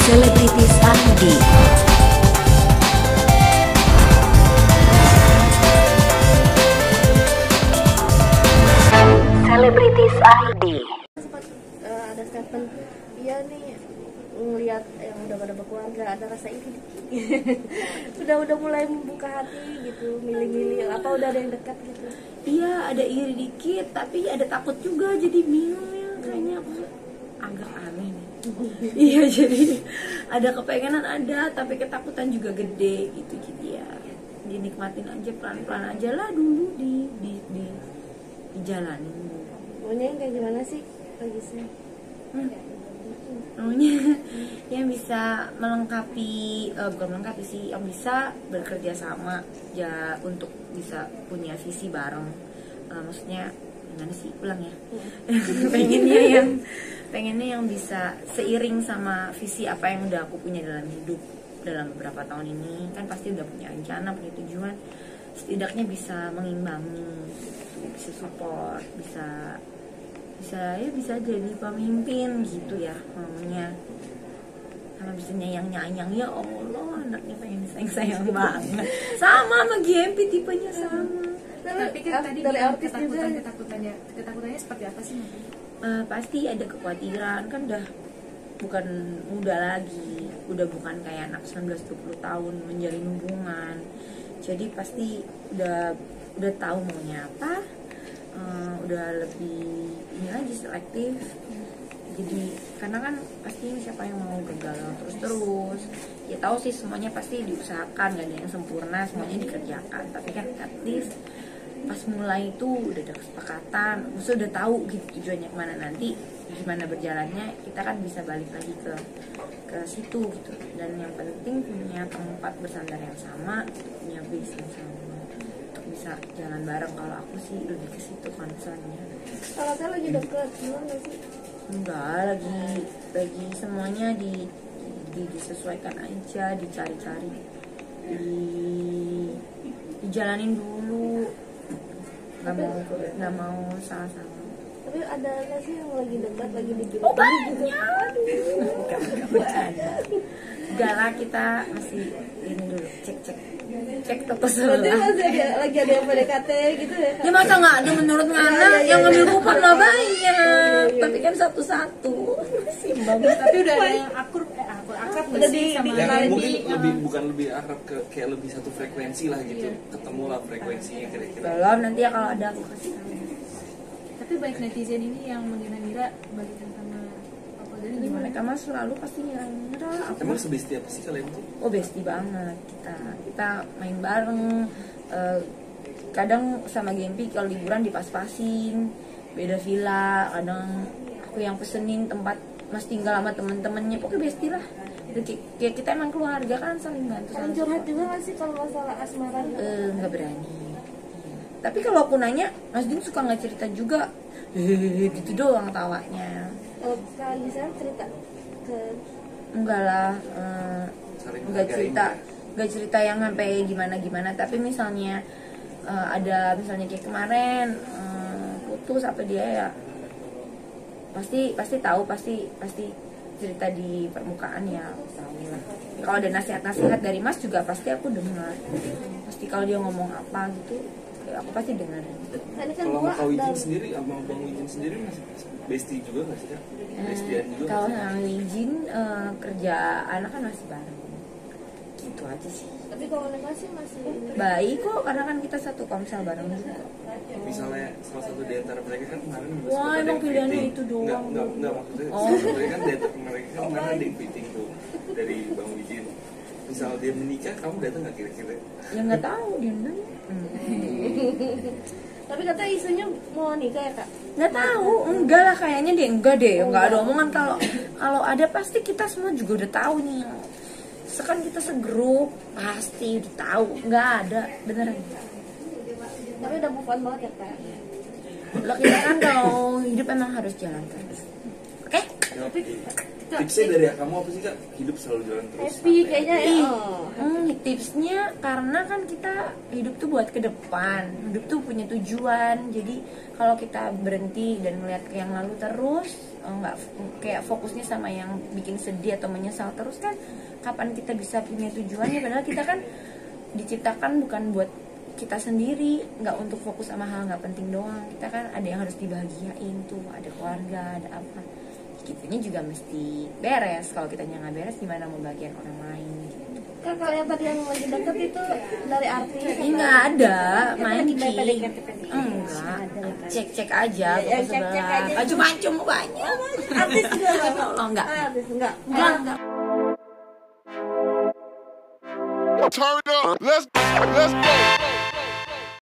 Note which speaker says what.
Speaker 1: Selebritis ID. Selebritis ID.
Speaker 2: Sempat ada statement, iya nih ngelihat yang udah pada berkeluarga ada rasa iri dikit. udah mulai membuka hati gitu, milih-milih apa udah ada yang dekat gitu.
Speaker 3: Iya, ada iri dikit, tapi ada takut juga, jadi bingung ya. Kayaknya aku agak aneh nih. Iya, jadi ada kepengenan ada, tapi ketakutan juga gede gitu. Jadi ya dinikmatin aja, pelan-pelan aja lah dulu dijalanin.
Speaker 2: Maunya yang kayak gimana sih Ragisnya?
Speaker 3: Maunya yang bisa melengkapi, bukan melengkapi sih, yang bisa bekerja sama ya untuk bisa punya visi bareng. Maksudnya gimana sih, ulang ya. pengennya yang bisa seiring sama visi apa yang udah aku punya dalam hidup dalam beberapa tahun ini. Kan pasti udah punya rencana, punya tujuan, setidaknya bisa mengimbangi, bisa support, bisa jadi pemimpin gitu ya maunya. Sama bisa nyayang ya Allah, anaknya pengen sayang banget sama GMP, tipenya sama.
Speaker 4: Tapi kan tadi
Speaker 2: dari
Speaker 4: bilang
Speaker 2: artis juga.
Speaker 4: ketakutannya seperti apa sih?
Speaker 3: Pasti ada kekhawatiran, kan udah bukan muda lagi, udah bukan kayak anak 19-20 tahun menjalin hubungan. Jadi pasti udah tahu maunya apa, udah lebih ini lagi selektif. Jadi karena kan pasti siapa yang mau gagal terus ya, tahu sih semuanya pasti diusahakan, gak ada yang sempurna, semuanya dikerjakan. Tapi kan at least pas mulai itu udah ada kesepakatan, maksudnya udah tahu gitu tujuannya kemana, nanti gimana berjalannya kita kan bisa balik lagi ke situ gitu. Dan yang penting punya tempat bersandar yang sama, punya base yang sama untuk bisa jalan bareng. Kalau aku sih lebih ke situ concernnya.
Speaker 2: Kalau saya lagi deket, gimana sih?
Speaker 3: Enggak, lagi semuanya disesuaikan aja, dicari-cari, dijalanin dulu, nggak mau salah-salah.
Speaker 2: Tapi ada nggak sih yang lagi dekat, lagi digiring?
Speaker 3: Oh banyak, nggak bercanda. Enggak lah, kita masih ini dulu, cek toko
Speaker 2: Berarti
Speaker 3: sebelah.
Speaker 2: masih lagi ada yang PDKT gitu ya?
Speaker 3: Ya masa nggak ada, menurut Ngana yang ngambil kupon mah banyak, tapi kan satu-satu.
Speaker 4: Tapi udah ada yang akrab
Speaker 2: Udah
Speaker 4: sih sama
Speaker 5: Ya, mungkin bukan lebih akrab, kayak lebih satu frekuensi lah gitu. Ketemu lah frekuensinya kira-kira.
Speaker 3: Belum, nanti ya kalau ada aku kasih tahu.
Speaker 4: Tapi baik netizen ini yang mengira-ngira balikan sama apa jadi gimana?
Speaker 3: Mereka mah selalu pasti ngira-ngira aku.
Speaker 5: Emang sebesti apa sih kalian tuh?
Speaker 3: Oh bestie banget kita main bareng. Kadang sama Gempi kalau liburan dipas-pasin, beda villa. Kadang aku yang pesenin tempat Mas tinggal sama temen-temennya, pokoknya bestie lah. Kayak kita emang keluarga kan, saling bantu.
Speaker 2: Saling curhat juga nggak sih kalau masalah asmara?
Speaker 3: Nggak berani. Tapi kalau aku nanya, Mas Din suka nggak cerita juga? Gitu doang tawanya.
Speaker 2: Kalau sekali saya cerita ke
Speaker 3: Enggak lah,
Speaker 5: Saling
Speaker 3: nggak
Speaker 5: menghargai
Speaker 3: cerita,
Speaker 5: ya.
Speaker 3: nggak cerita yang sampai gimana. Tapi misalnya ada misalnya kayak kemarin putus apa dia ya, pasti tahu, pasti cerita di permukaan ya tahu lah. Kalau ada nasihat dari Mas juga pasti aku dengar. Pasti kalau dia ngomong apa gitu, ya aku pasti dengar.
Speaker 2: Nah, ini kan
Speaker 5: Kalau
Speaker 2: dua
Speaker 5: sama Kak Wijin
Speaker 2: dan
Speaker 5: sendiri, sama Bang Wijin sendiri masih bestie juga nggak sih Kak? Bestian juga
Speaker 3: Kalau
Speaker 5: nggak sih?
Speaker 3: sama Wijin kerja anak kan masih bareng, gitu aja sih.
Speaker 2: tapi komunikasi masih
Speaker 3: Baik kok, karena kan kita satu komsel bareng juga.
Speaker 5: Misalnya salah satu di antara mereka kan kemarin juga
Speaker 3: Wah,
Speaker 5: sempat ada
Speaker 3: emang
Speaker 5: yang
Speaker 3: pilihannya
Speaker 5: fitting.
Speaker 3: itu doang.
Speaker 5: Enggak maksudnya
Speaker 3: Oh.
Speaker 5: sebenarnya kan di antara mereka kan kemarin ada yang fitting tuh dari Bang Wijin. Misal dia menikah, kamu datang nggak kira-kira?
Speaker 3: Ya nggak tahu dia nanya.
Speaker 2: tapi katanya isunya mau nikah ya kak?
Speaker 3: Nggak tahu, enggak lah kayaknya dia enggak ada omongan. Kalau ada pasti kita semua juga udah tahu nih. Sekarang kita segrup pasti udah tahu, nggak ada beneran.
Speaker 2: Tapi udah move on banget ya kak?
Speaker 3: Lo kita kan kalau hidup emang harus jalan terus. Oke?
Speaker 4: Tapi
Speaker 5: tipsnya dari kamu apa sih kak? Hidup selalu jalan terus.
Speaker 2: Happy kayaknya ya.
Speaker 3: Ih,
Speaker 2: Oh.
Speaker 3: tipsnya karena kan kita hidup tuh buat ke depan, hidup tuh punya tujuan. Jadi kalau kita berhenti dan melihat ke yang lalu terus, nggak kayak fokusnya sama yang bikin sedih atau menyesal terus kan, kapan kita bisa punya tujuannya? Padahal kita kan diciptakan bukan buat kita sendiri, nggak untuk fokus sama hal nggak penting doang. Kita kan ada yang harus dibahagiain tuh, ada keluarga, ada apa. Gitunya juga mesti beres. Kalau kita nggak beres, gimana mau bagian orang lain? Gitu.
Speaker 2: Kak, kalau yang tadi yang lagi deket itu dari artis.
Speaker 3: Ini nggak ada, main
Speaker 2: Kita
Speaker 3: cik.
Speaker 2: PDKT.
Speaker 3: Enggak, cek aja.
Speaker 2: Ya, cek-cek aja.
Speaker 3: Macam-macam banyak.
Speaker 2: Artis juga nggak?
Speaker 3: Oh, enggak.
Speaker 2: Artis enggak.
Speaker 3: Enggak.
Speaker 6: Turn up. Let's go.